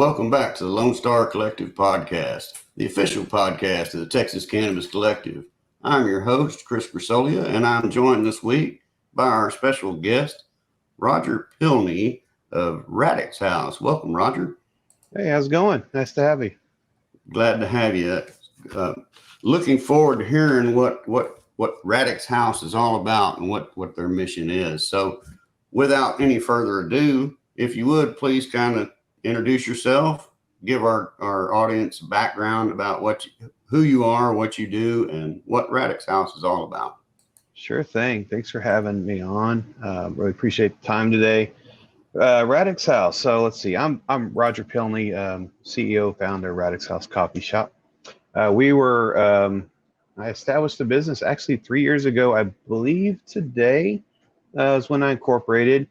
welcome back to the Lonestar Collective Podcast, the official podcast of the Texas Cannabis Collective. I'm your host, Chris Bersolia, and I'm joined this week by our special guest, Roger Pilney of Radix House. Welcome, Roger. Hey, how's it going? Nice to have you. Glad to have you. Looking forward to hearing what Radix House is all about and what their mission is. So without any further ado, if you would, please kind of introduce yourself, give our audience background about who you are, what you do, and what Radix House is all about. Sure thing. Thanks for having me on. Really appreciate the time today. Radix House. So let's see. I'm Roger Pilney, CEO, founder of Radix House Coffee Shop. I established the business actually 3 years ago. I believe today is when I incorporated.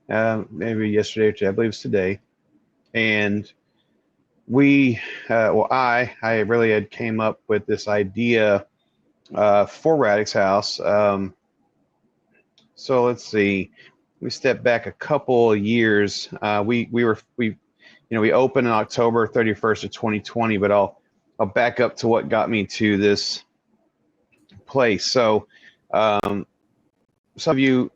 Maybe yesterday or today. I believe it's today. And I really had came up with this idea for Radix House. So let's see. We step back a couple of years. We opened on October 31st of 2020, but I'll back up to what got me to this place. So some of your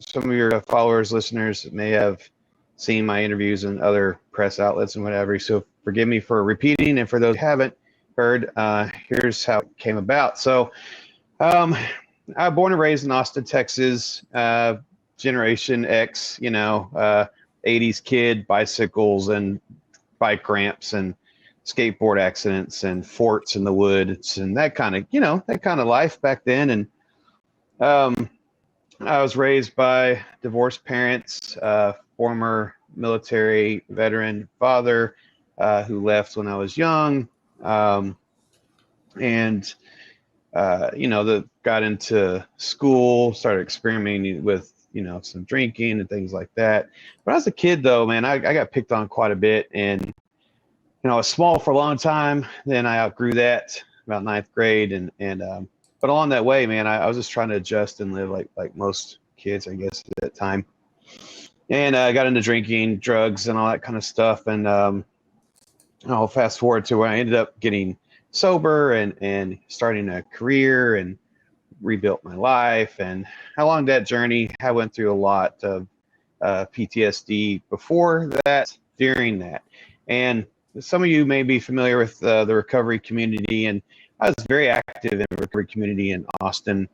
followers, listeners may have seen my interviews in other press outlets and whatever. So forgive me for repeating. And for those who haven't heard, here's how it came about. So I was born and raised in Austin, Texas, Generation X, 80s kid, bicycles and bike ramps and skateboard accidents and forts in the woods and that kind of life back then. And I was raised by divorced parents, former military veteran father who left when I was young, got into school, started experimenting with some drinking and things like that. When I was a kid, though, man, I got picked on quite a bit, and I was small for a long time. Then I outgrew that about ninth grade, but along that way, man, I was just trying to adjust and live like most kids, I guess, at that time. And I got into drinking, drugs, and all that kind of stuff. And I'll fast forward to where I ended up getting sober and starting a career and rebuilt my life. And along that journey, I went through a lot of PTSD before that, during that. And some of you may be familiar with the recovery community, and I was very active in the recovery community in Austin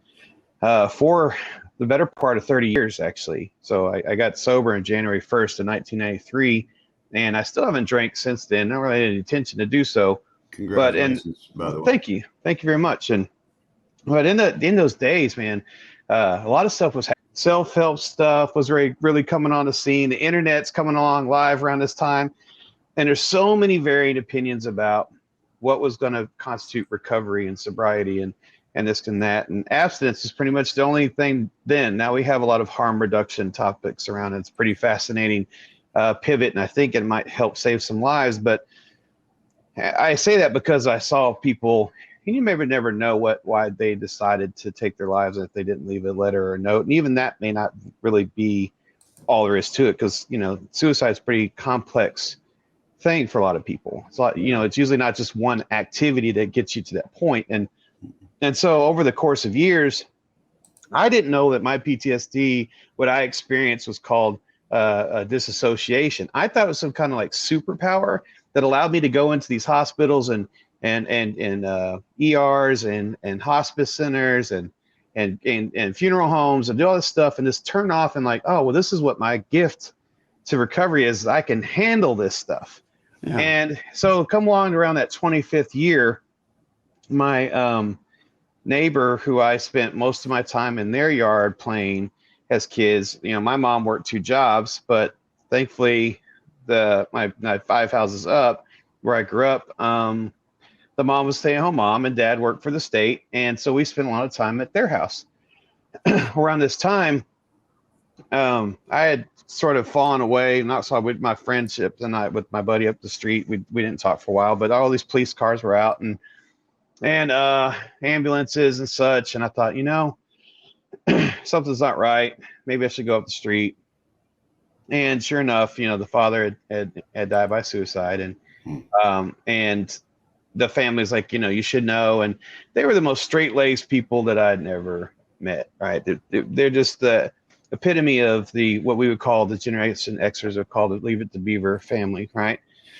for the better part of 30 years, actually. So I got sober in January 1st of 1993, and I still haven't drank since then. I don't really had any intention to do so. Congratulations, by the way. Thank you very much. But in those days, man, a lot of stuff was self-help stuff was really coming on the scene. The internet's coming along live around this time, and there's so many varied opinions about what was going to constitute recovery and sobriety and this and that. And abstinence is pretty much the only thing then. Now we have a lot of harm reduction topics around it. It's pretty fascinating pivot, and I think it might help save some lives. But I say that because I saw people, and you maybe never know why they decided to take their lives if they didn't leave a letter or a note. And even that may not really be all there is to it, because suicide is a pretty complex thing for a lot of people. It's it's usually not just one activity that gets you to that point. And so over the course of years, I didn't know that my PTSD, what I experienced, was called disassociation. I thought it was some kind of like superpower that allowed me to go into these hospitals and ERs and hospice centers and funeral homes and do all this stuff and just turn off and like, oh, well, this is what my gift to recovery is. I can handle this stuff. Yeah. And so come along around that 25th year, my neighbor, who I spent most of my time in their yard playing as kids, my mom worked 2 jobs, but thankfully my 5 houses up where I grew up, the mom was stay-at-home mom and dad worked for the state. And so we spent a lot of time at their house. Around this time, I had sort of fallen away, not so with my friendship, and with my buddy up the street, we didn't talk for a while, but all these police cars were out and ambulances and such. And I thought, something's not right. Maybe I should go up the street. And sure enough, the father had died by suicide. And the family's like, you should know. And they were the most straight-laced people that I'd never met, right? They're just the epitome of what we would call the Generation Xers, are called the Leave It to Beaver family, right?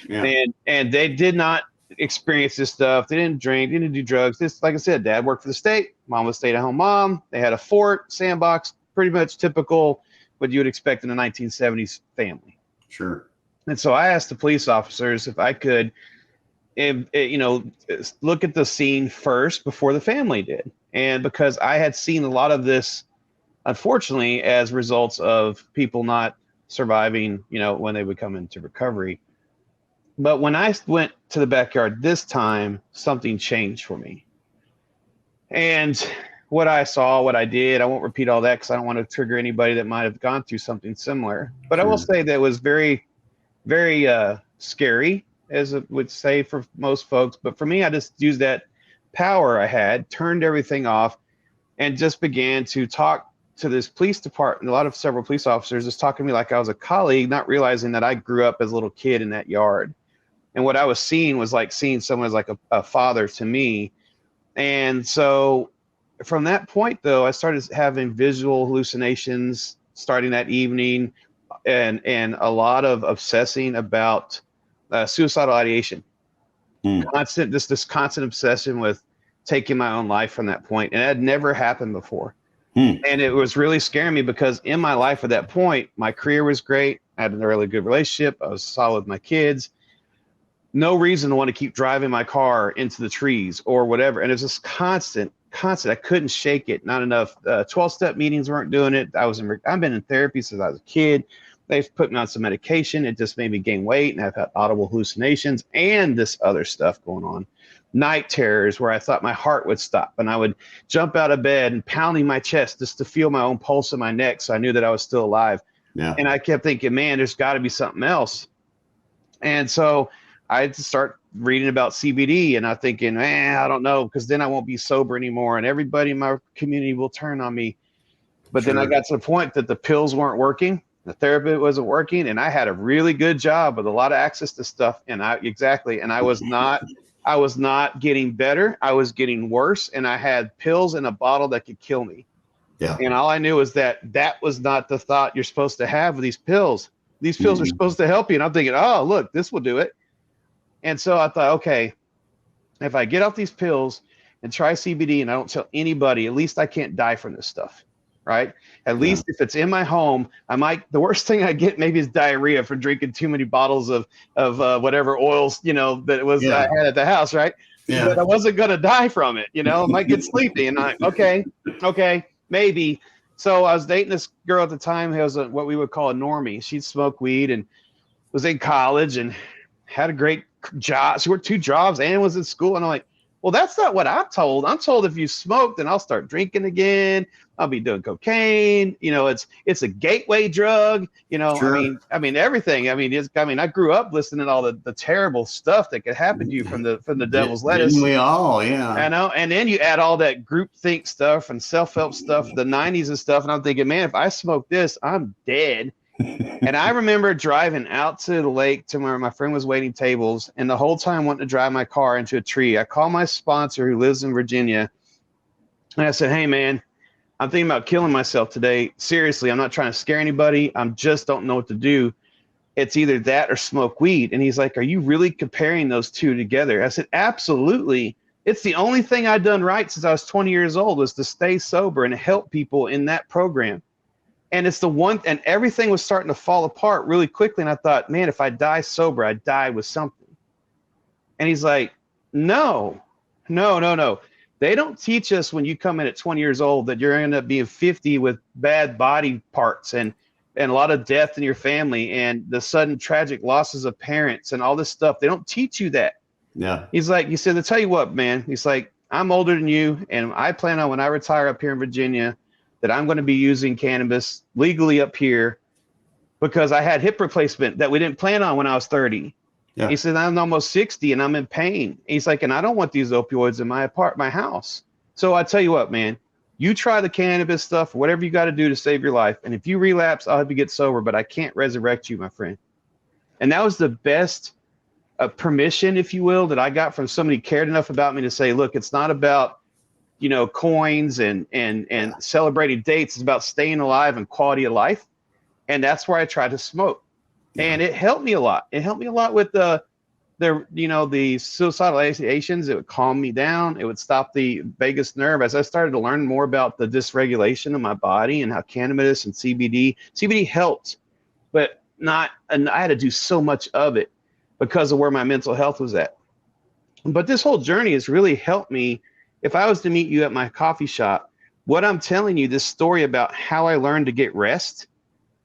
Yeah. And they did not experience this stuff. They didn't drink, they didn't do drugs. This, like I said, dad worked for the state, mom was stay-at-home mom. They had a fort, sandbox, pretty much typical what you would expect in a 1970s family. Sure. And so I asked the police officers if I could, look at the scene first before the family did. And because I had seen a lot of this, unfortunately, as results of people not surviving, when they would come into recovery. But when I went to the backyard this time, something changed for me. And what I saw, what I did, I won't repeat all that because I don't want to trigger anybody that might have gone through something similar. But Sure. I will say that it was very, very scary, as it would say for most folks. But for me, I just used that power I had, turned everything off, and just began to talk to this police department. Several police officers just talking to me like I was a colleague, not realizing that I grew up as a little kid in that yard. And what I was seeing was like seeing someone as like a father to me. And so from that point, though, I started having visual hallucinations starting that evening, and a lot of obsessing about suicidal ideation. This constant obsession with taking my own life from that point. And it had never happened before. And it was really scaring me because in my life at that point, my career was great. I had a really good relationship. I was solid with my kids. No reason to want to keep driving my car into the trees or whatever. And it was just constant. I couldn't shake it. Not enough 12-step meetings weren't doing it. I've been in therapy since I was a kid. They've put me on some medication. It just made me gain weight, and I've had audible hallucinations and this other stuff going on. Night terrors where I thought my heart would stop, and I would jump out of bed and pounding my chest just to feel my own pulse in my neck, so I knew that I was still alive. Yeah. And I kept thinking, man, there's got to be something else. And so I had to start reading about CBD, and I'm thinking, man, I don't know, because then I won't be sober anymore, and everybody in my community will turn on me. But then I got to the point that the pills weren't working, the therapy wasn't working, and I had a really good job with a lot of access to stuff, and I was not getting better. I was getting worse, and I had pills in a bottle that could kill me. Yeah. And all I knew was that was not the thought you're supposed to have with these pills. These pills are supposed to help you. And I'm thinking, oh, look, this will do it. And so I thought, okay, if I get off these pills and try CBD and I don't tell anybody, at least I can't die from this stuff, right? At least if it's in my home, the worst thing I get maybe is diarrhea from drinking too many bottles of whatever oils, that it was I had at the house, right? Yeah. But I wasn't going to die from it, I might get sleepy. And I'm like, okay, maybe. So I was dating this girl at the time who was what we would call a normie. She'd smoke weed and was in college and had a great job. She worked 2 jobs and was in school. And I'm like, well, that's not what I'm told. I'm told if you smoke, then I'll start drinking again. I'll be doing cocaine. It's a gateway drug. Sure. I mean everything. I grew up listening to all the terrible stuff that could happen to you from the devil's lettuce. Didn't we all? Yeah. I know. And then you add all that groupthink stuff and self-help stuff, the 90s and stuff. And I'm thinking, man, if I smoke this, I'm dead. And I remember driving out to the lake to where my friend was waiting tables, and the whole time wanting to drive my car into a tree. I called my sponsor who lives in Virginia, and I said, hey, man, I'm thinking about killing myself today. Seriously, I'm not trying to scare anybody. I just don't know what to do. It's either that or smoke weed. And he's like, are you really comparing those two together? I said, absolutely. It's the only thing I've done right since I was 20 years old was to stay sober and help people in that program. And it's the one, and everything was starting to fall apart really quickly. And I thought, man, if I die sober, I die with something. And he's like, no. They don't teach us when you come in at 20 years old that you're going to end up being 50 with bad body parts and a lot of death in your family and the sudden tragic losses of parents and all this stuff. They don't teach you that. Yeah. He said, I'll tell you what, man. He's like, I'm older than you, and I plan on when I retire up here in Virginia that I'm going to be using cannabis legally up here because I had hip replacement that we didn't plan on when I was 30. Yeah. He said, I'm almost 60 and I'm in pain. He's like, and I don't want these opioids in my house. So I tell you what, man, you try the cannabis stuff, whatever you got to do to save your life. And if you relapse, I'll have you get sober, but I can't resurrect you, my friend. And that was the best a permission, if you will, that I got from somebody who cared enough about me to say, look, it's not about, you know, coins and celebrating dates. It's about staying alive and quality of life. And that's where I tried to smoke. Yeah. And it helped me a lot. It helped me a lot with the suicidal ideations. It would calm me down. It would stop the vagus nerve. As I started to learn more about the dysregulation of my body and how cannabis and CBD helped, but not, and I had to do so much of it because of where my mental health was at. But this whole journey has really helped me. If I was to meet you at my coffee shop, what I'm telling you, this story about how I learned to get rest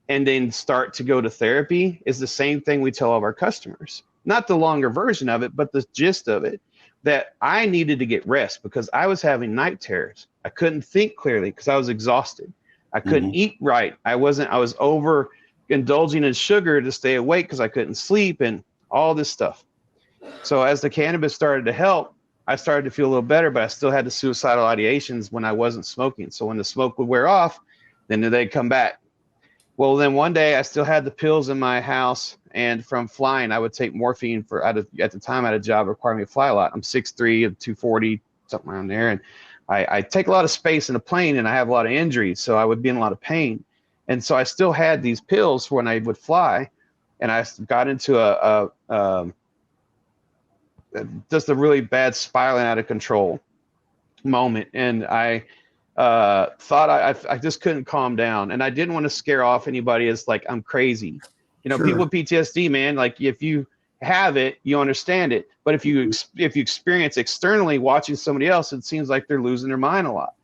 and then start to go to therapy, is the same thing we tell all of our customers. Not the longer version of it, but the gist of it, that I needed to get rest because I was having night terrors. I couldn't think clearly because I was exhausted. I couldn't eat right. I was over indulging in sugar to stay awake because I couldn't sleep and all this stuff. So as the cannabis started to help, I started to feel a little better, but I still had the suicidal ideations when I wasn't smoking. So when the smoke would wear off, then they'd come back. Well, then one day I still had the pills in my house, and from flying, I would take morphine at the time I had a job that required me to fly a lot. I'm 6'3", and 240, something around there. And I take a lot of space in a plane, and I have a lot of injuries. So I would be in a lot of pain. And so I still had these pills for when I would fly. And I got into just a really bad spiraling out of control moment. And I thought I just couldn't calm down, and I didn't want to scare off anybody as like I'm crazy. You know, people with PTSD, man, like if you have it, you understand it. But if you experience externally watching somebody else, it seems like they're losing their mind a lot.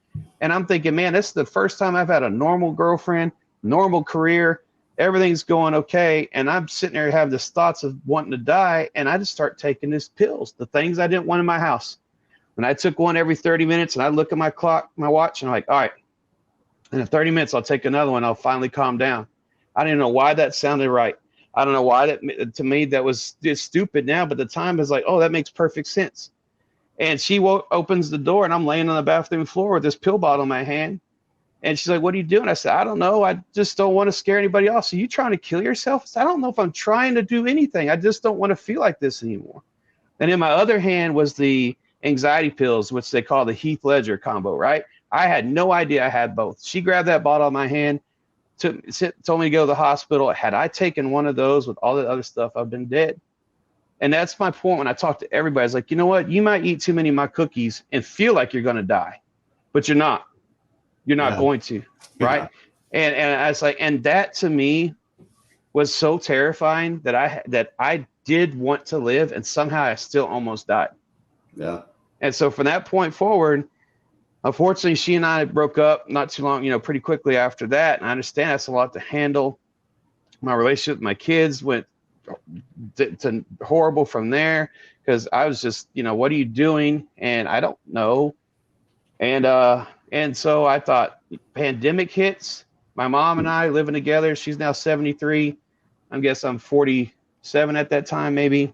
And I'm thinking, man, this is the first time I've had a normal girlfriend, normal career, everything's going okay, and I'm sitting there having these thoughts of wanting to die, and I just start taking these pills, the things I didn't want in my house. And I took one every 30 minutes, and I look at my clock, my watch, and I'm like, all right, in 30 minutes, I'll take another one. I'll finally calm down. I didn't know why that sounded right. I don't know why that, to me, that was just stupid now, but the time is like, oh, that makes perfect sense. And she opens the door, and I'm laying on the bathroom floor with this pill bottle in my hand. And she's like, what are you doing? I said, I don't know. I just don't want to scare anybody else. Are you trying to kill yourself? I said, I don't know if I'm trying to do anything. I just don't want to feel like this anymore. And in my other hand was the anxiety pills, which they call the Heath Ledger combo, right? I had no idea I had both. She grabbed that bottle in my hand, told me to go to the hospital. Had I taken one of those with all the other stuff, I've been dead. And that's my point when I talk to everybody. It's like, you know what? You might eat too many of my cookies and feel like you're going to die, but you're not. You're not going to, right? Yeah. And I was like, and that to me was so terrifying that I did want to live, and somehow I still almost died. Yeah. And so from that point forward, unfortunately, she and I broke up not too long, pretty quickly after that. And I understand that's a lot to handle. My relationship with my kids went to horrible from there because I was just, what are you doing? And I don't know. And so I thought, pandemic hits, my mom and I living together. She's now 73. I guess I'm 47 at that time, maybe.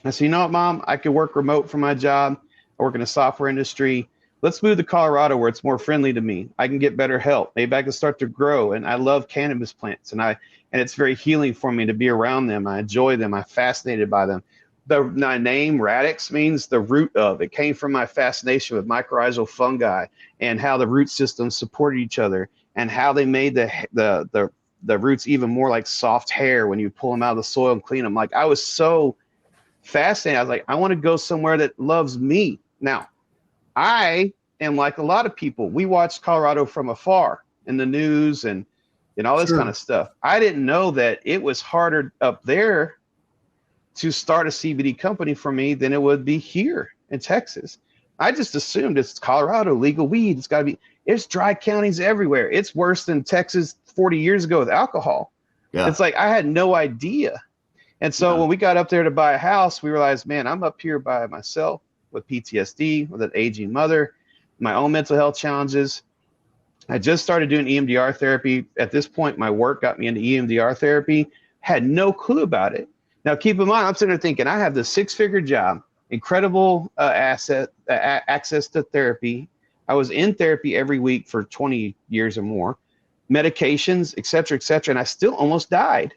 I said, you know what, Mom? I could work remote from my job. I work in the software industry. Let's move to Colorado where it's more friendly to me. I can get better help. Maybe I can start to grow. And I love cannabis plants. And it's very healing for me to be around them. I enjoy them. I'm fascinated by them. My name Radix means the root of. It came from my fascination with mycorrhizal fungi and how the root systems supported each other and how they made the roots even more like soft hair when you pull them out of the soil and clean them. Like, I was so fascinated. I was like, I want to go somewhere that loves me. Now, I am like a lot of people. We watched Colorado from afar in the news and all this kind of stuff. I didn't know that it was harder up there to start a CBD company for me than it would be here in Texas. I just assumed it's Colorado, legal weed. It's got to be. It's dry counties everywhere. It's worse than Texas 40 years ago with alcohol. Yeah. It's like I had no idea. And so when we got up there to buy a house, we realized, man, I'm up here by myself with PTSD, with an aging mother, my own mental health challenges. I just started doing EMDR therapy. At this point, my work got me into EMDR therapy. Had no clue about it. Now, keep in mind, I'm sitting there thinking, I have this 6-figure job, incredible access to therapy. I was in therapy every week for 20 years or more, medications, et cetera, and I still almost died.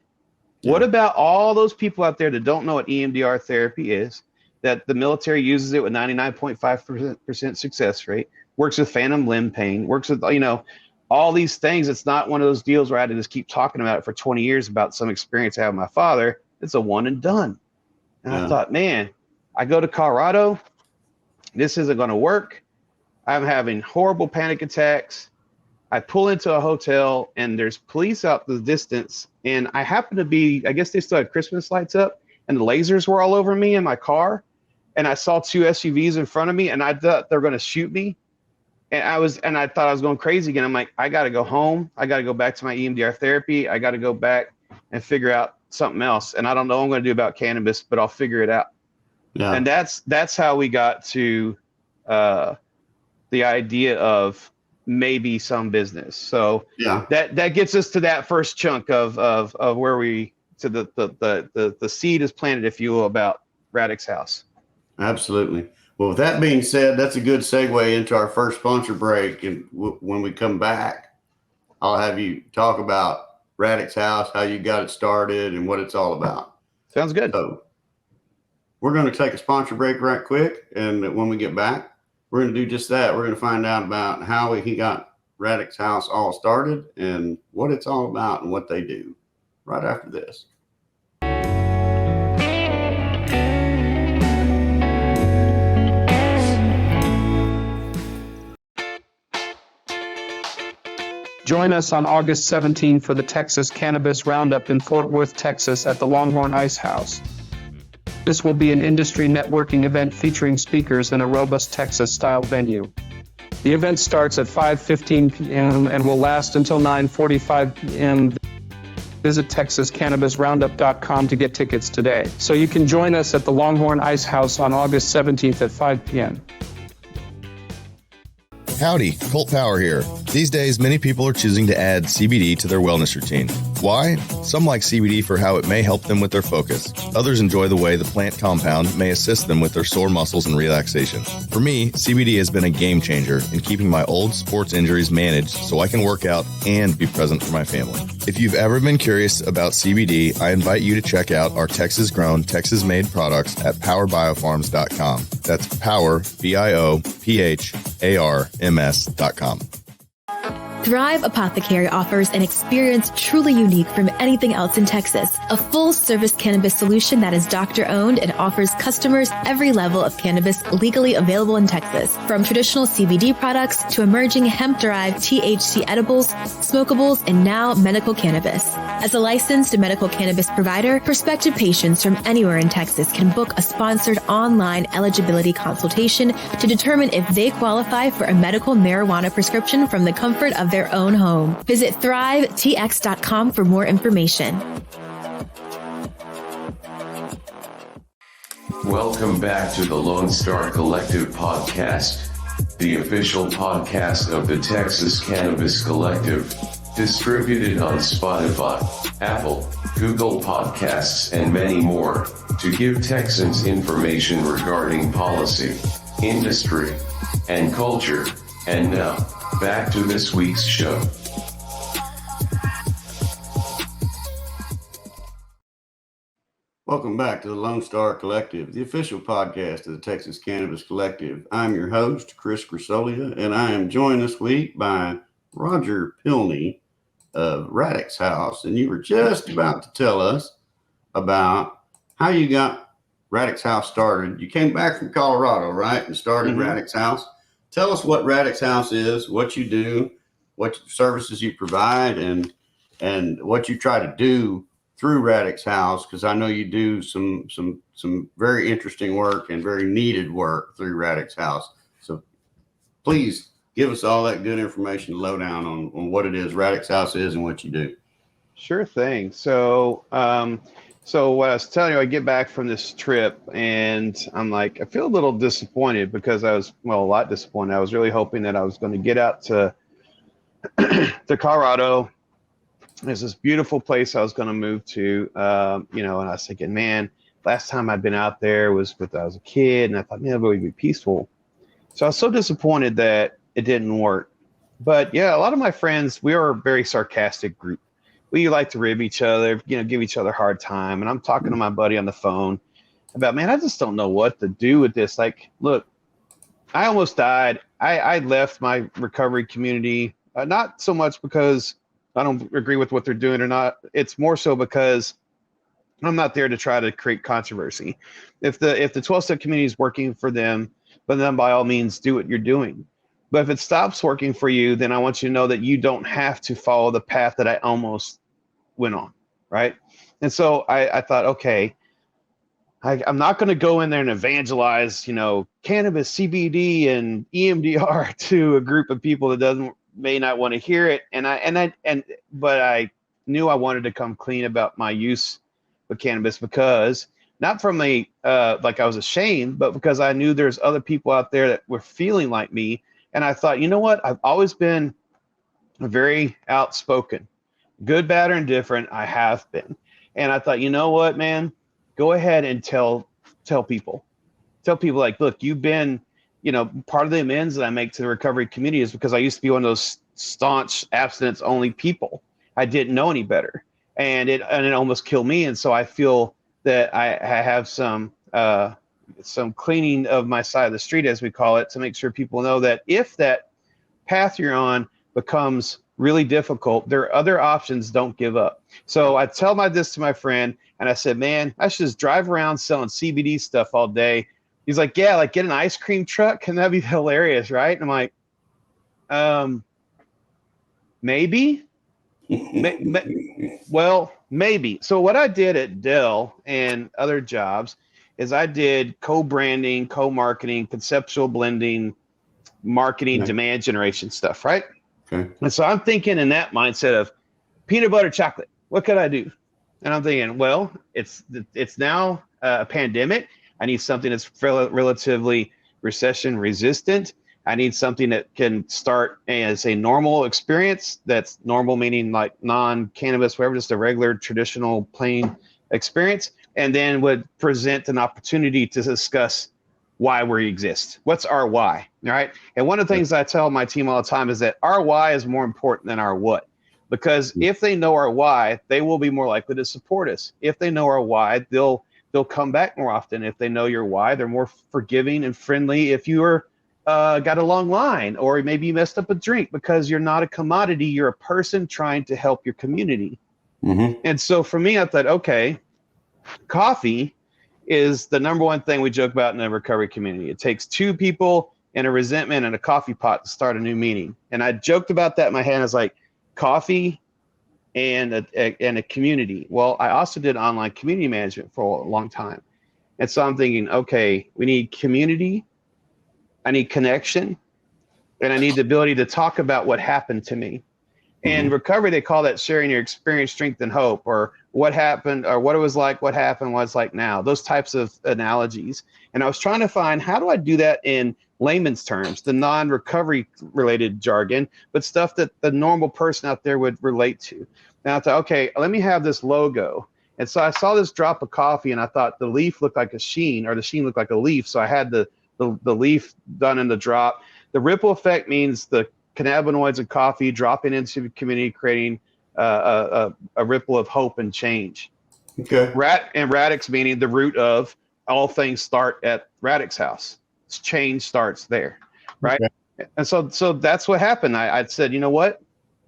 What about all those people out there that don't know what EMDR therapy is, that the military uses it with 99.5% success rate, works with phantom limb pain, works with, all these things. It's not one of those deals where I had to just keep talking about it for 20 years about some experience I had with my father. It's a one and done. And I thought, man, I go to Colorado, this isn't going to work. I'm having horrible panic attacks. I pull into a hotel and there's police out the distance. And I happen to be, I guess they still had Christmas lights up and the lasers were all over me in my car. And I saw two SUVs in front of me and I thought they're going to shoot me. And I thought I was going crazy again. I'm like, I got to go home. I got to go back to my EMDR therapy. I got to go back and figure out something else. And I don't know what I'm going to do about cannabis, but I'll figure it out. Yeah. And that's how we got to the idea of maybe some business. So that gets us to that first chunk of where we to the seed is planted, if you will, about Radix House. Absolutely. Well, with that being said, that's a good segue into our first sponsor break. And when we come back, I'll have you talk about Radix House, how you got it started, and what it's all about. Sounds good. So we're going to take a sponsor break right quick. And when we get back, we're going to do just that. We're going to find out about how he got Radix House all started and what it's all about and what they do right after this. Join us on August 17 for the Texas Cannabis Roundup in Fort Worth, Texas at the Longhorn Ice House. This will be an industry networking event featuring speakers in a robust Texas-style venue. The event starts at 5:15 p.m. and will last until 9:45 p.m. Visit TexasCannabisRoundup.com to get tickets today, so you can join us at the Longhorn Ice House on August 17th at 5 p.m. Howdy, Colt Power here. These days, many people are choosing to add CBD to their wellness routine. Why? Some like CBD for how it may help them with their focus. Others enjoy the way the plant compound may assist them with their sore muscles and relaxation. For me, CBD has been a game changer in keeping my old sports injuries managed so I can work out and be present for my family. If you've ever been curious about CBD, I invite you to check out our Texas-grown, Texas-made products at powerbiofarms.com. That's power, BIOPHARMS.com. Thrive Apothecary offers an experience truly unique from anything else in Texas. A full-service cannabis solution that is doctor-owned and offers customers every level of cannabis legally available in Texas. From traditional CBD products to emerging hemp-derived THC edibles, smokables, and now medical cannabis. As a licensed medical cannabis provider, prospective patients from anywhere in Texas can book a sponsored online eligibility consultation to determine if they qualify for a medical marijuana prescription from the comfort of their own home. Visit thrivetx.com for more information. Welcome back to the Lonestar Collective podcast, the official podcast of the Texas Cannabis Collective, distributed on Spotify, Apple, Google Podcasts, and many more, to give Texans information regarding policy, industry, and culture. And now, back to this week's show. Welcome back to the Lonestar Collective, the official podcast of the Texas Cannabis Collective. I'm your host, Chris Grisolia, and I am joined this week by Roger Pilney of Radix House. And you were just about to tell us about how you got Radix House started. You came back from Colorado, right, and started Radix House. Tell us what Radix House is, what you do, what services you provide, and what you try to do through Radix House, because I know you do some very interesting work and very needed work through Radix House. So please give us all that good information, lowdown on what it is Radix House is and what you do. Sure thing. So what I was telling you, I get back from this trip and I'm like, I feel a little disappointed because I was, a lot disappointed. I was really hoping that I was going to get out to Colorado. There's this beautiful place I was going to move to, and I was thinking, man, last time I'd been out there was when I was a kid, and I thought, man, it would be peaceful. So I was so disappointed that it didn't work. But yeah, a lot of my friends, we are a very sarcastic group. we like to rib each other, give each other a hard time. And I'm talking to my buddy on the phone about, man, I just don't know what to do with this. Like, look, I almost died. I left my recovery community, not so much because I don't agree with what they're doing or not. It's more so because I'm not there to try to create controversy. If the 12-step community is working for them, but then by all means do what you're doing. But if it stops working for you, then I want you to know that you don't have to follow the path that I almost went on, right? And so I thought, okay, I'm not going to go in there and evangelize, cannabis, CBD, and EMDR to a group of people that may not want to hear it. But I knew I wanted to come clean about my use of cannabis, because not from like I was ashamed, but because I knew there's other people out there that were feeling like me. And I thought, you know what? I've always been very outspoken, good, bad, or indifferent. I have been. And I thought, you know what, man? Go ahead and tell people like, look, you've been, part of the amends that I make to the recovery community is because I used to be one of those staunch abstinence only people. I didn't know any better, and it almost killed me. And so I feel that I have some cleaning of my side of the street, as we call it, to make sure people know that if that path you're on becomes really difficult, there are other options. Don't give up. So I tell this to my friend, and I said, man, I should just drive around selling CBD stuff all day. He's like, yeah, like get an ice cream truck. Can that be hilarious, right? And I'm like, maybe. Well, maybe. So what I did at Dell and other jobs is I did co-branding, co-marketing, conceptual blending, marketing, demand generation stuff, right? Okay. And so I'm thinking in that mindset of peanut butter chocolate. What could I do? And I'm thinking, well, it's now a pandemic. I need something that's relatively recession resistant. I need something that can start as a normal experience. That's normal meaning like non-cannabis, whatever, just a regular, traditional, plain experience. And then would present an opportunity to discuss why we exist. What's our why, all right? And one of the things I tell my team all the time is that our why is more important than our what. Because if they know our why, they will be more likely to support us. If they know our why, they'll come back more often. If they know your why, they're more forgiving and friendly. If you're got a long line, or maybe you messed up a drink, because you're not a commodity, you're a person trying to help your community. Mm-hmm. And so for me, I thought, okay, coffee is the number one thing we joke about in the recovery community. It takes two people and a resentment and a coffee pot to start a new meeting. And I joked about that in my head. I was like, coffee and a community. Well, I also did online community management for a long time. And so I'm thinking, okay, we need community, I need connection, and I need the ability to talk about what happened to me. In recovery, they call that sharing your experience, strength, and hope, or what happened, or what it was like, what happened, what it's like now, those types of analogies. And I was trying to find, how do I do that in layman's terms, the non-recovery related jargon, but stuff that the normal person out there would relate to. And I thought, okay, let me have this logo. And so I saw this drop of coffee, and I thought the leaf looked like a sheen, or the sheen looked like a leaf. So I had the leaf done in the drop. The ripple effect means the cannabinoids of coffee dropping into the community, creating a ripple of hope and change. Okay. Radix meaning the root of all things start at Radix House. Change starts there, right? Okay. And so that's what happened. I said, you know what?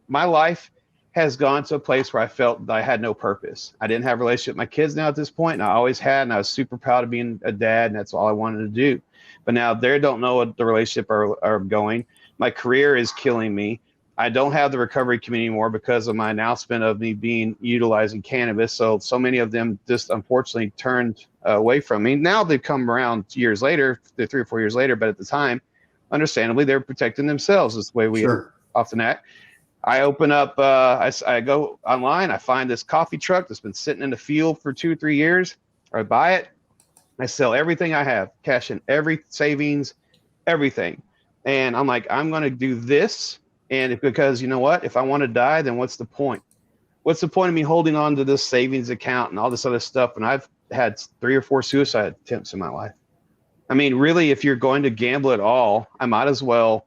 My life has gone to a place where I felt that I had no purpose. I didn't have a relationship with my kids now at this point, and I always had, and I was super proud of being a dad, and that's all I wanted to do. But now they don't know what the relationship are going. My career is killing me. I don't have the recovery community anymore because of my announcement of me utilizing cannabis. So many of them just unfortunately turned away from me. Now they've come around years later, 3 or 4 years later, but at the time, understandably, they're protecting themselves. That's the way we often act. I open up, I go online, I find this coffee truck that's been sitting in the field for 2 or 3 years. I buy it. I sell everything I have, cash in every savings, everything. And I'm like, I'm going to do this. And because you know what, if I want to die, then what's the point? What's the point of me holding on to this savings account and all this other stuff? And I've had 3 or 4 suicide attempts in my life. I mean, really, if you're going to gamble at all, I might as well,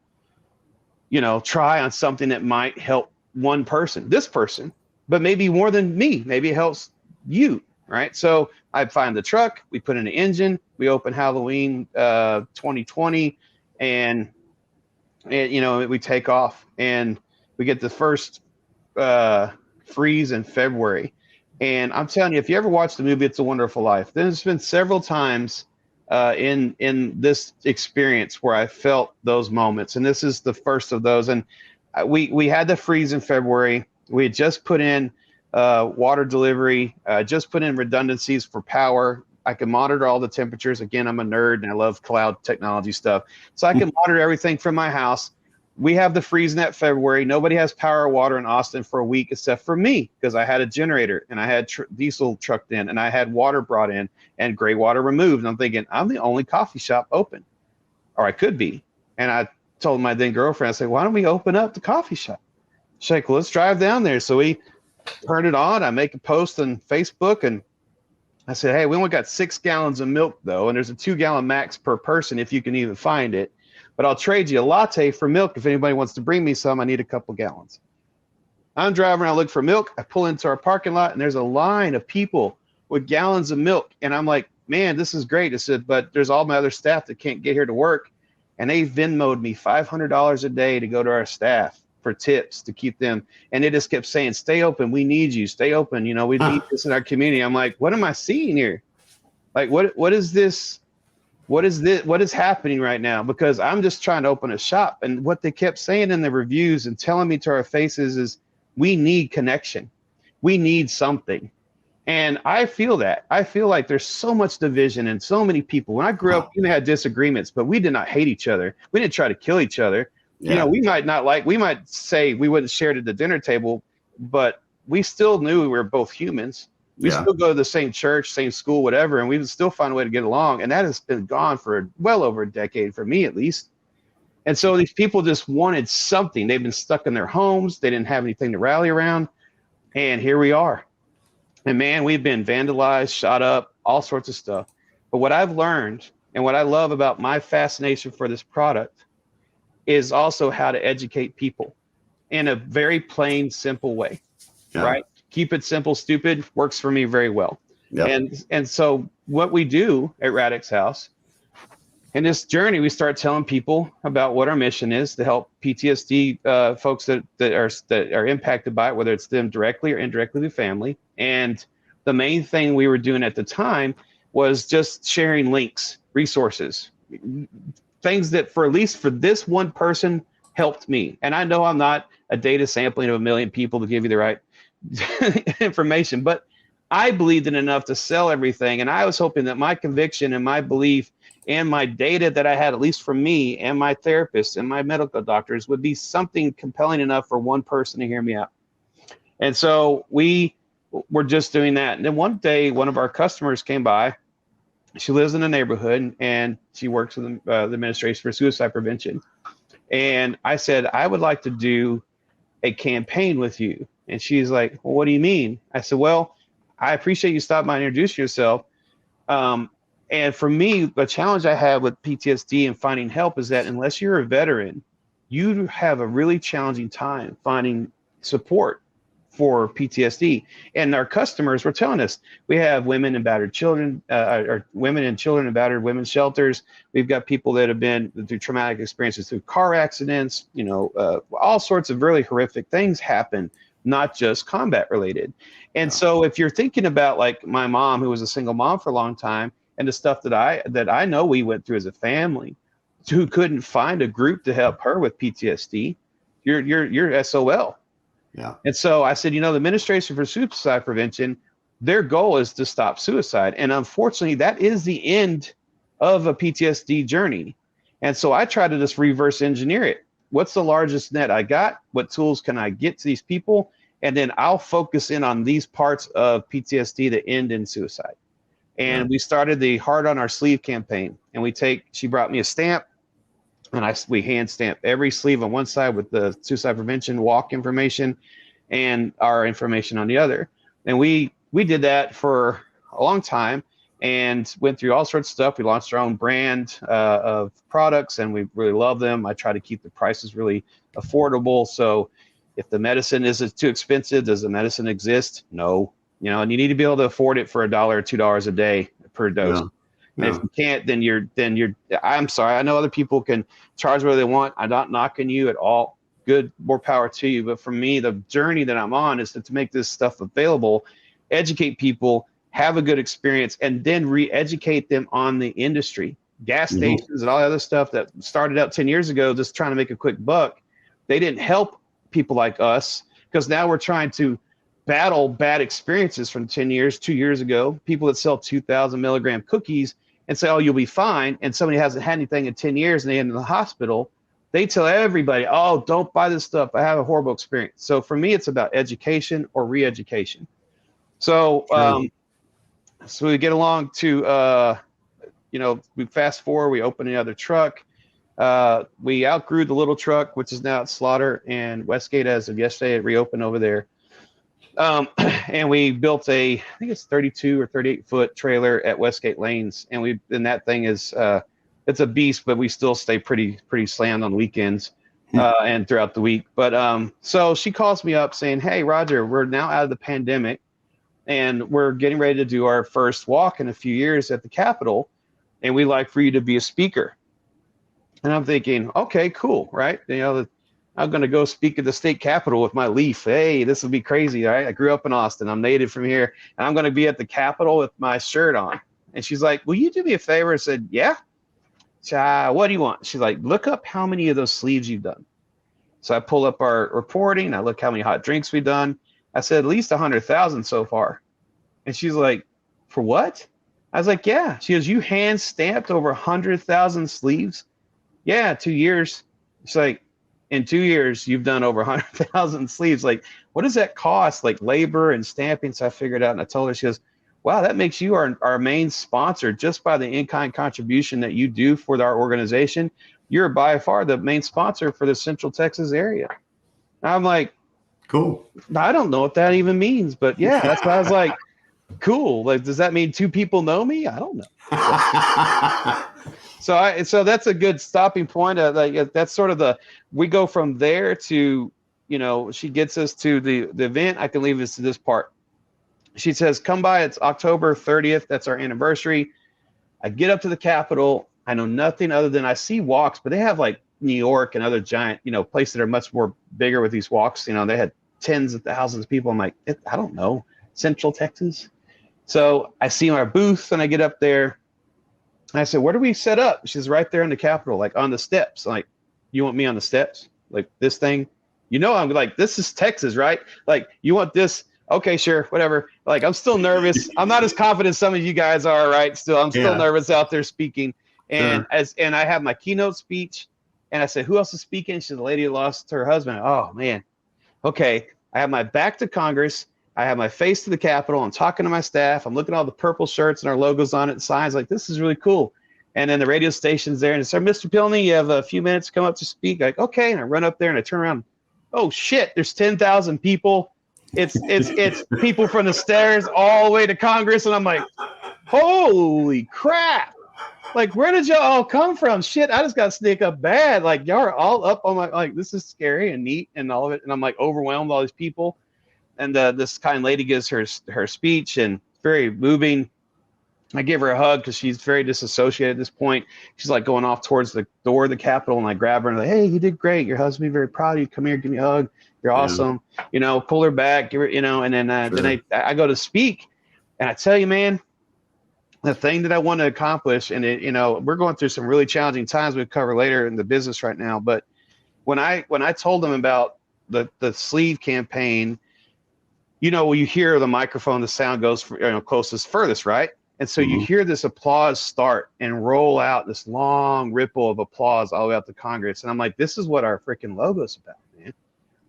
try on something that might help one person, this person. but maybe more than me. Maybe it helps you, right? So I find the truck, we put in the engine, we open Halloween 2020, and you know, we take off, and we get the first freeze in February. And I'm telling you, if you ever watch the movie It's a Wonderful Life, there's been several times in this experience where I felt those moments, and this is the first of those. And we had the freeze in February. We had just put in water delivery, just put in redundancies for power. I can monitor all the temperatures. Again, I'm a nerd and I love cloud technology stuff. So I can monitor everything from my house. We have the freeze in that February. Nobody has power or water in Austin for a week except for me, because I had a generator and I had diesel trucked in and I had water brought in and gray water removed. And I'm thinking, I'm the only coffee shop open, or I could be. And I told my then girlfriend, I said, why don't we open up the coffee shop? She's like, well, let's drive down there. So we turned it on. I make a post on Facebook, and I said, hey, we only got 6 gallons of milk though, and there's a 2-gallon max per person if you can even find it. But I'll trade you a latte for milk if anybody wants to bring me some. I need a couple gallons. I'm driving around looking for milk. I pull into our parking lot, and there's a line of people with gallons of milk. And I'm like, man, this is great. I said, but there's all my other staff that can't get here to work. And they Venmo'd me $500 a day to go to our staff for tips to keep them. And they just kept saying, stay open. We need you. Stay open. You know, we need this in our community. I'm like, what am I seeing here? Like, what is this? What is this? What is happening right now? Because I'm just trying to open a shop. And what they kept saying in the reviews and telling me to our faces is, we need connection. We need something. And I feel that. I feel like there's so much division and so many people. When I grew up, we had disagreements, but we did not hate each other. We didn't try to kill each other. Yeah. You know, we might say we wouldn't share at the dinner table, but we still knew we were both humans. We still go to the same church, same school, whatever, and we would still find a way to get along. And that has been gone for well over a decade, for me at least. And so these people just wanted something. They've been stuck in their homes. They didn't have anything to rally around. And here we are. And man, we've been vandalized, shot up, all sorts of stuff. But what I've learned and what I love about my fascination for this product is also how to educate people in a very plain, simple way, right? Keep it simple, stupid works for me very well. Yep. And so what we do at Radix House, in this journey, we start telling people about what our mission is to help PTSD folks that are impacted by it, whether it's them directly or indirectly through family. And the main thing we were doing at the time was just sharing links, resources, things that at least for this one person helped me. And I know I'm not a data sampling of 1 million people to give you the right information, but I believed in enough to sell everything. And I was hoping that my conviction and my belief and my data that I had, at least from me and my therapist and my medical doctors, would be something compelling enough for one person to hear me out. And so we were just doing that. And then one day, one of our customers came by. She lives in a neighborhood and she works with the Administration for Suicide Prevention. And I said, I would like to do a campaign with you. And she's like, well, what do you mean? I said, well, I appreciate you stopping by and introducing yourself. And for me, the challenge I have with PTSD and finding help is that unless you're a veteran, you have a really challenging time finding support for PTSD. And our customers were telling us, we have women and battered children, or women and children in battered women's shelters. We've got people that have been through traumatic experiences, through car accidents, you know, all sorts of really horrific things happen, not just combat related. And so if you're thinking about like my mom, who was a single mom for a long time, and the stuff that I know we went through as a family, who couldn't find a group to help her with PTSD, you're SOL. Yeah. And so I said, you know, the Administration for Suicide Prevention, their goal is to stop suicide. And unfortunately, that is the end of a PTSD journey. And so I try to just reverse engineer it. What's the largest net I got? What tools can I get to these people? And then I'll focus in on these parts of PTSD that end in suicide. And we started the Heart on Our Sleeve campaign. And she brought me a stamp, and we hand stamp every sleeve on one side with the suicide prevention walk information and our information on the other. And we did that for a long time and went through all sorts of stuff. We launched our own brand of products, and we really love them. I try to keep the prices really affordable. So If the medicine is too expensive, does the medicine exist? No. You know, and you need to be able to afford it for $1 or $2 a day per dose. Yeah. And if you can't, then you're, I'm sorry. I know other people can charge whatever they want. I'm not knocking you at all. Good, more power to you. But for me, the journey that I'm on is to make this stuff available, educate people, have a good experience, and then re-educate them on the industry. Gas stations and all the other stuff that started out 10 years ago, just trying to make a quick buck. They didn't help people like us, because now we're trying to battle bad experiences from 2 years ago, people that sell 2,000 milligram cookies and say, oh, you'll be fine. And somebody hasn't had anything in 10 years and they end in the hospital. They tell everybody, oh, don't buy this stuff. I have a horrible experience. So for me, it's about education or re-education. So, so we get along to, we fast forward, we open another truck. We outgrew the little truck, which is now at Slaughter and Westgate as of yesterday. It reopened over there. And we built I think it's 32 or 38 foot trailer at Westgate Lanes. And that thing is, it's a beast, but we still stay pretty slammed on weekends, and throughout the week. But, so she calls me up saying, hey, Roger, we're now out of the pandemic and we're getting ready to do our first walk in a few years at the Capitol. And we'd like for you to be a speaker. And I'm thinking, okay, cool. Right. I'm going to go speak at the state capitol with my leaf. Hey, this will be crazy. Right? I grew up in Austin. I'm native from here. And I'm going to be at the Capitol with my shirt on. And she's like, will you do me a favor? I said, yeah. What do you want? She's like, look up how many of those sleeves you've done. So I pull up our reporting. I look how many hot drinks we've done. I said, at least 100,000 so far. And she's like, for what? I was like, yeah. She goes, you hand stamped over 100,000 sleeves? Yeah, 2 years. She's like, in 2 years, you've done over 100,000 sleeves. Like, what does that cost? Like labor and stamping. So I figured out, and I told her, she goes, wow, that makes you our main sponsor just by the in-kind contribution that you do for our organization. You're by far the main sponsor for the Central Texas area. And I'm like, cool. I don't know what that even means, but yeah, that's why I was like, cool. Like, does that mean 2 people know me? I don't know. So that's a good stopping point. Like, that's sort of we go from there to, she gets us to the event. I can leave us to this part. She says, come by. It's October 30th. That's our anniversary. I get up to the Capitol. I know nothing other than I see walks, but they have like New York and other giant, places that are much more bigger with these walks. They had tens of thousands of people. I'm like, I don't know, Central Texas. So I see our booth and I get up there. And I said, where do we set up? She's right there in the Capitol, like on the steps. I'm like, you want me on the steps? Like this thing? I'm like, this is Texas, right? Like, you want this? Okay, sure, whatever. Like, I'm still nervous. I'm not as confident as some of you guys are, right? I'm still nervous out there speaking. And and I have my keynote speech. And I said, who else is speaking? She's the lady who lost her husband. Oh, man. Okay, I have my back to Congress. I have my face to the Capitol. I'm talking to my staff. I'm looking at all the purple shirts and our logos on it and signs. Like, this is really cool. And then the radio station's there. And it said, Mr. Pilney, you have a few minutes to come up to speak. Like, okay. And I run up there and I turn around. Oh, shit. There's 10,000 people. It's people from the stairs all the way to Congress. And I'm like, holy crap. Like, where did y'all all come from? Shit, I just got to sneak up bad. Like, y'all are all up on my, like, this is scary and neat and all of it. And I'm like overwhelmed with all these people. And this kind lady gives her speech and very moving. I give her a hug because she's very disassociated at this point. She's like going off towards the door of the Capitol, and I grab her and I'm like, hey, you did great. Your husband will be very proud of you. Come here, give me a hug. You're awesome. Pull her back, give her, and then then I go to speak, and I tell you, man, the thing that I want to accomplish, and we're going through some really challenging times we'll cover later in the business right now. But when I told them about the sleeve campaign, when you hear the microphone, the sound goes closest, furthest, right? And so you hear this applause start and roll out this long ripple of applause all the way out to Congress. And I'm like, this is what our freaking logo's about, man.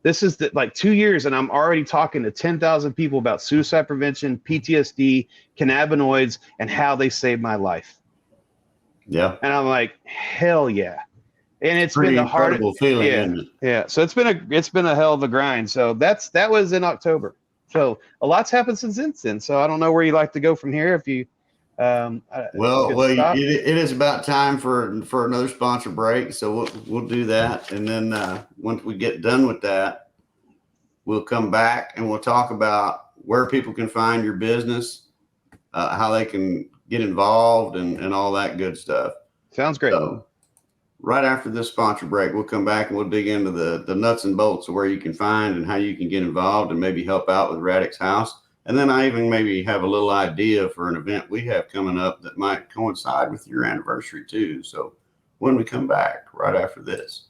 This is like 2 years, and I'm already talking to 10,000 people about suicide prevention, PTSD, cannabinoids, and how they saved my life. Yeah. And I'm like, hell yeah. And it's been the hardest feeling. Yeah. Yeah. So it's been a hell of a grind. So that was in October. So a lot's happened since then. So I don't know where you'd like to go from here. If you, it is about time for another sponsor break. So we'll do that, and then once we get done with that, we'll come back and we'll talk about where people can find your business, how they can get involved, and all that good stuff. Sounds great. So right after this sponsor break, we'll come back and we'll dig into the nuts and bolts of where you can find and how you can get involved and maybe help out with Radix House. And then I even maybe have a little idea for an event we have coming up that might coincide with your anniversary too. So when we come back right after this.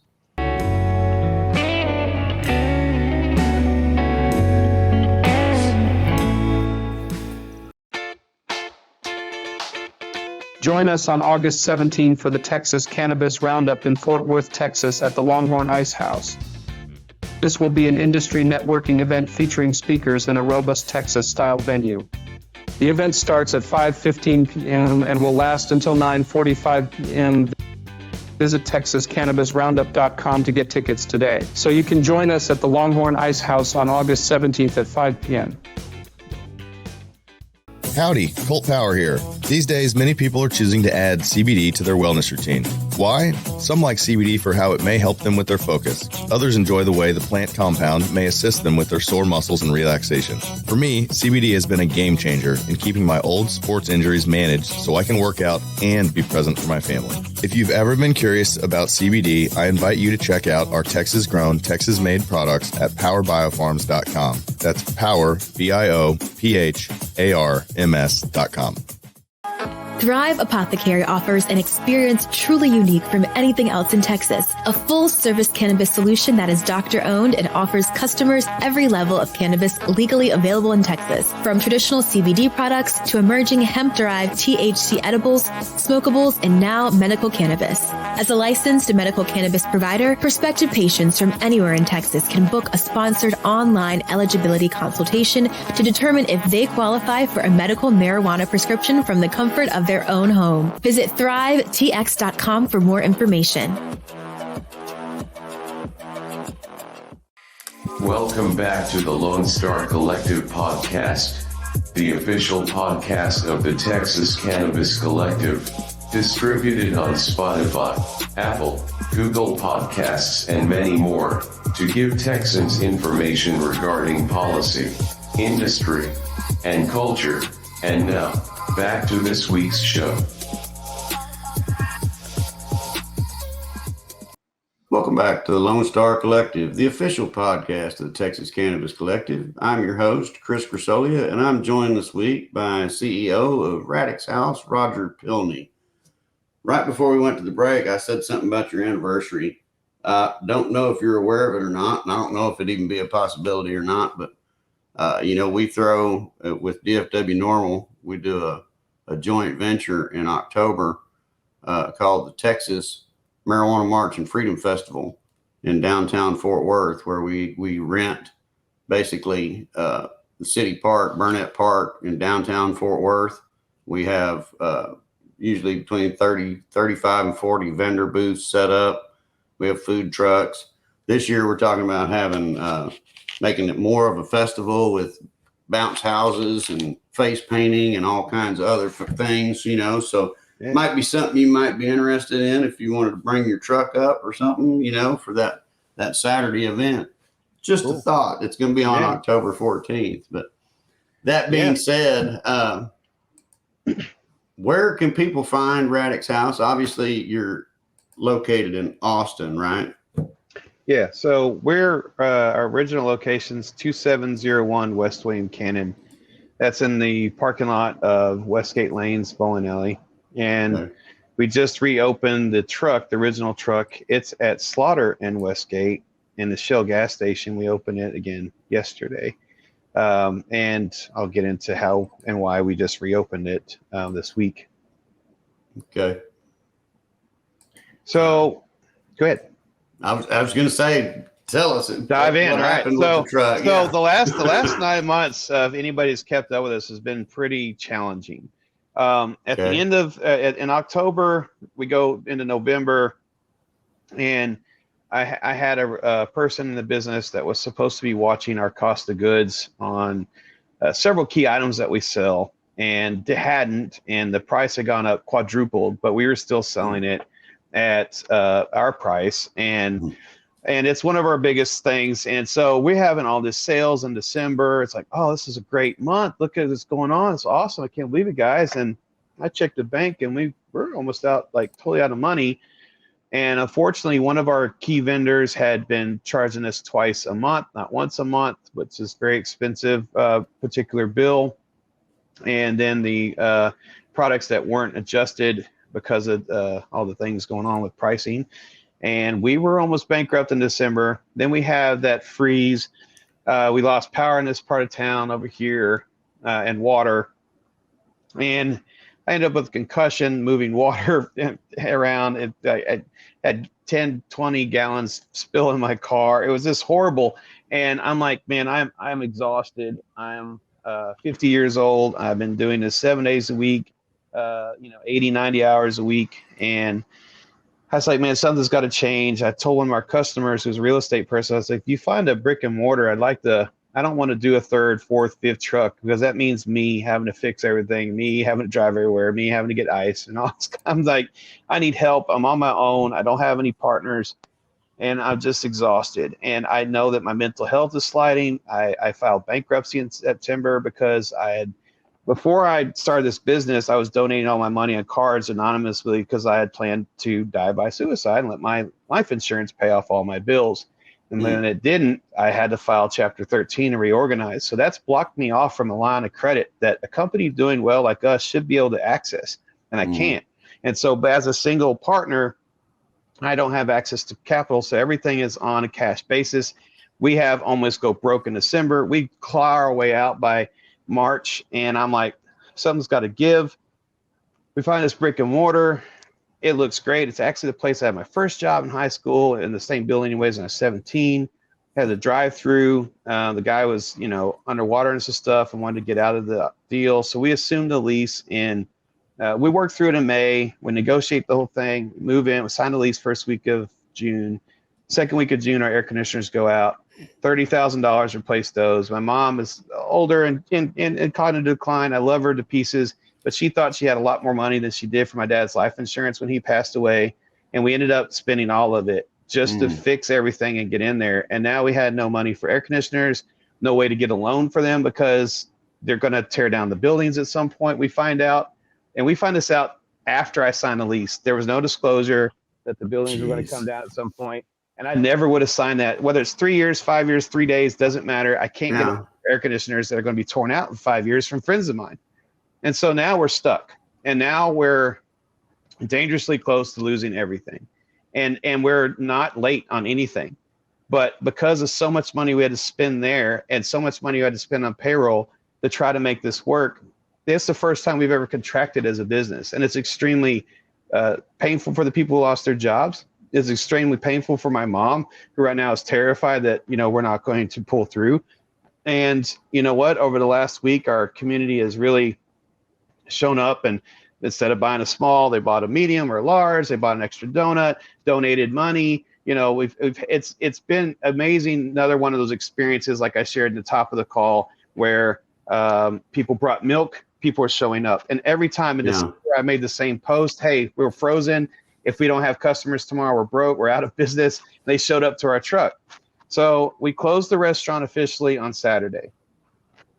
Join us on August 17 for the Texas Cannabis Roundup in Fort Worth, Texas at the Longhorn Ice House. This will be an industry networking event featuring speakers in a robust Texas-style venue. The event starts at 5:15 p.m. and will last until 9:45 p.m. Visit TexasCannabisRoundup.com to get tickets today, so you can join us at the Longhorn Ice House on August 17th at 5 p.m. Howdy, Colt Power here. These days, many people are choosing to add CBD to their wellness routine. Why? Some like CBD for how it may help them with their focus. Others enjoy the way the plant compound may assist them with their sore muscles and relaxation. For me, CBD has been a game changer in keeping my old sports injuries managed so I can work out and be present for my family. If you've ever been curious about CBD, I invite you to check out our Texas-grown, Texas-made products at powerbiofarms.com. That's power, BIOPHARMS.com. Thrive Apothecary offers an experience truly unique from anything else in Texas. A full-service cannabis solution that is doctor-owned and offers customers every level of cannabis legally available in Texas. From traditional CBD products to emerging hemp-derived THC edibles, smokables, and now medical cannabis. As a licensed medical cannabis provider, prospective patients from anywhere in Texas can book a sponsored online eligibility consultation to determine if they qualify for a medical marijuana prescription from the comfort of their own home. Visit thrivetx.com for more information. Welcome back to the Lonestar Collective podcast, the official podcast of the Texas Cannabis Collective, distributed on Spotify, Apple, Google Podcasts, and many more, to give Texans information regarding policy, industry, and culture. And now, back to this week's show. Welcome back to the Lonestar Collective, the official podcast of the Texas Cannabis Collective. I'm your host, Chris Grisolia, and I'm joined this week by CEO of Radix House, Roger Pilney. Right before we went to the break, I said something about your anniversary. Don't know if you're aware of it or not, and I don't know if it'd even be a possibility or not, but we throw with DFW Normal, we do a joint venture in October called the Texas Marijuana March and Freedom Festival in downtown Fort Worth, where we rent basically the city park, Burnett Park in downtown Fort Worth. We have usually between 35 and 40 vendor booths set up. We have food trucks. This year we're talking about having making it more of a festival with bounce houses and face painting and all kinds of other things, so it might be something you might be interested in if you wanted to bring your truck up or something, for that Saturday event. Just a thought. It's going to be on October 14th. But that being said, where can people find Radix House? Obviously, you're located in Austin, right? Yeah, so we're our original location's 2701 West William Cannon. That's in the parking lot of Westgate Lanes Bowling Alley. And we just reopened the original truck. It's at Slaughter and Westgate in the Shell gas station. We opened it again yesterday. And I'll get into how and why we just reopened it this week. Okay. So go ahead. I was going to say, tell us. Dive in. All right. So the last 9 months of anybody who's kept up with us has been pretty challenging. At the end of in October, we go into November, and I had a person in the business that was supposed to be watching our cost of goods on several key items that we sell, and they hadn't, and the price had gone up quadrupled, but we were still selling it at our price. And and it's one of our biggest things. And so we're having all this sales in December. It's like, oh, this is a great month. Look at what's going on. It's awesome. I can't believe it, guys. And I checked the bank, and we're almost out, like totally out of money. And unfortunately, one of our key vendors had been charging us twice a month, not once a month, which is very expensive, particular bill. And then the products that weren't adjusted because of all the things going on with pricing. And we were almost bankrupt in December. Then we have that freeze. We lost power in this part of town over here, and water. And I ended up with concussion, moving water around. I had 10, 20 gallons spill in my car. It was just horrible. And I'm like, man, I'm exhausted. I'm 50 years old. I've been doing this 7 days a week, 80, 90 hours a week. And I was like, man, something's got to change. I told one of our customers who's a real estate person, I was like, if you find a brick and mortar, I don't want to do a third, fourth, fifth truck, because that means me having to fix everything, me having to drive everywhere, me having to get ice and all this. I'm like, I need help. I'm on my own. I don't have any partners, and I'm just exhausted. And I know that my mental health is sliding. I filed bankruptcy in September because before I started this business, I was donating all my money on cards anonymously because I had planned to die by suicide and let my life insurance pay off all my bills. And when it didn't, I had to file Chapter 13 and reorganize. So that's blocked me off from a line of credit that a company doing well like us should be able to access, and I can't. And so as a single partner, I don't have access to capital, so everything is on a cash basis. We have almost go broke in December. We claw our way out by March, and I'm like, something's got to give. We find this brick and mortar. It looks great. It's actually the place I had my first job in high school, in the same building anyways when I was 17. Had the drive-through. The guy was, underwater and some stuff and wanted to get out of the deal. So we assumed the lease, and we worked through it in May. We negotiate the whole thing, move in, we signed the lease first week of June. Second week of June, our air conditioners go out. $30,000 replace those. My mom is older and cognitive decline. I love her to pieces, but she thought she had a lot more money than she did for my dad's life insurance when he passed away. And we ended up spending all of it just to fix everything and get in there. And now we had no money for air conditioners, no way to get a loan for them because they're going to tear down the buildings at some point, we find out. And we find this out after I signed the lease. There was no disclosure that the buildings were going to come down at some point. And I never would have signed that. Whether it's 3 years, 5 years, 3 days, doesn't matter. I can't get air conditioners that are going to be torn out in 5 years from friends of mine. And so now we're stuck. And now we're dangerously close to losing everything. And we're not late on anything. But because of so much money we had to spend there and so much money we had to spend on payroll to try to make this work, this is the first time we've ever contracted as a business. And it's extremely painful for the people who lost their jobs. It's extremely painful for my mom, who right now is terrified that, we're not going to pull through. And you know what? Over the last week, our community has really shown up, and instead of buying a small, they bought a medium or large. They bought an extra donut, donated money. It's been amazing. Another one of those experiences, like I shared at the top of the call, where people brought milk. People are showing up, and every time in December, I made the same post: "Hey, we're frozen. If we don't have customers tomorrow, we're broke. We're out of business." They showed up to our truck. So we closed the restaurant officially on Saturday.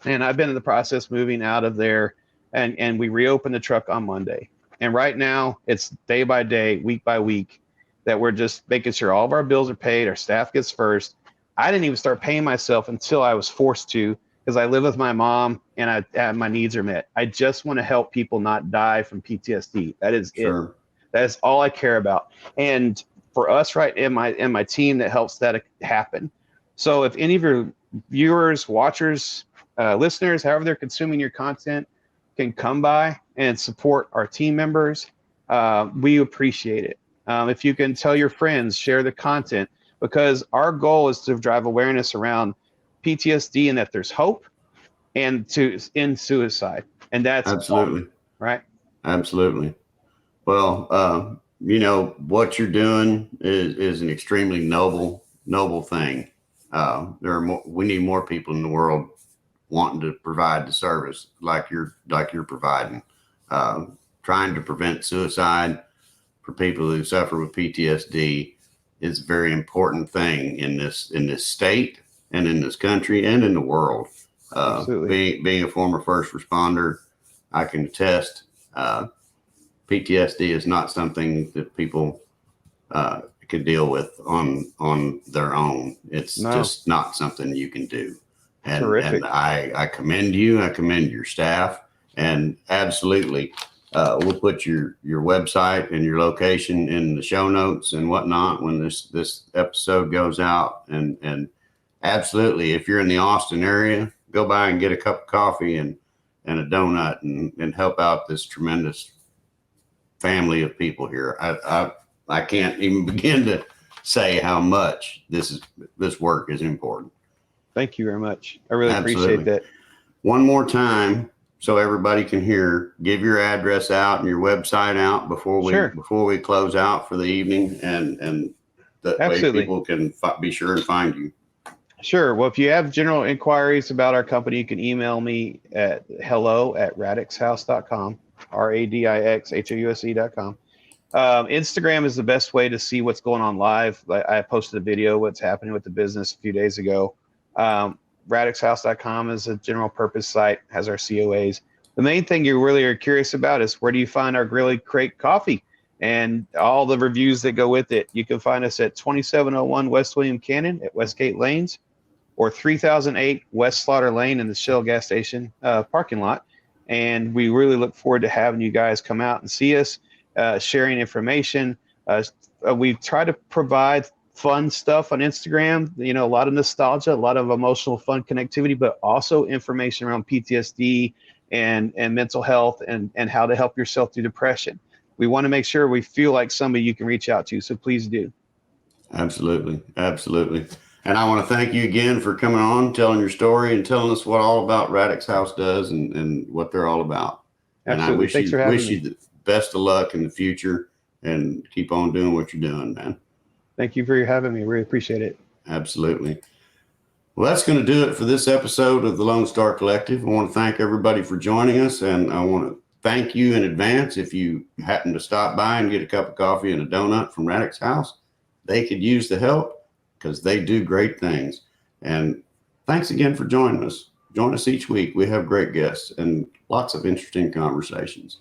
And I've been in the process moving out of there, and we reopened the truck on Monday. And right now it's day by day, week by week, that we're just making sure all of our bills are paid. Our staff gets first. I didn't even start paying myself until I was forced to, because I live with my mom and my needs are met. I just want to help people not die from PTSD. That is it. That is all I care about. And for us, right, and my team that helps that happen. So if any of your viewers, watchers, listeners, however they're consuming your content, can come by and support our team members, we appreciate it. If you can tell your friends, share the content, because our goal is to drive awareness around PTSD and that there's hope, and to end suicide. And that's absolutely all, right. Absolutely. Well, what you're doing is an extremely noble thing. We need more people in the world wanting to provide the service like you're providing, trying to prevent suicide for people who suffer with PTSD. is a very important thing in this state and in this country and in the world. Being a former first responder, I can attest, PTSD is not something that people can deal with on their own. It's just not something you can do. And I commend you. I commend your staff, and absolutely, we'll put your website and your location in the show notes and whatnot when this episode goes out. And absolutely, if you're in the Austin area, go by and get a cup of coffee and a donut and help out this tremendous family of people here. I can't even begin to say how much this work is important. Thank you very much. I really appreciate that. One more time, so everybody can hear, give your address out and your website out before we close out for the evening, and that way people can be sure and find you. Sure. Well, if you have general inquiries about our company, you can email me at hello@radixhouse.com, radixhouse.com. Instagram is the best way to see what's going on live. I posted a video what's happening with the business a few days ago. Radixhouse.com is a general purpose site, has our COAs. The main thing you really are curious about is where do you find our Grilly Crate coffee and all the reviews that go with it. You can find us at 2701 West William Cannon at Westgate Lanes, or 3008 West Slaughter Lane in the Shell gas station parking lot. And we really look forward to having you guys come out and see us, sharing information. We try to provide fun stuff on Instagram, a lot of nostalgia, a lot of emotional fun connectivity, but also information around PTSD and mental health and how to help yourself through depression. We want to make sure we feel like somebody you can reach out to. So please do. Absolutely. Absolutely. And I want to thank you again for coming on, telling your story and telling us what all about Radix House does and what they're all about. Absolutely. And I wish you the best of luck in the future and keep on doing what you're doing, man. Thank you for having me. Really appreciate it. Absolutely. Well, that's going to do it for this episode of the Lonestar Collective. I want to thank everybody for joining us, and I want to thank you in advance if you happen to stop by and get a cup of coffee and a donut from Radix House. They could use the help because they do great things. And thanks again for joining us. Join us each week. We have great guests and lots of interesting conversations.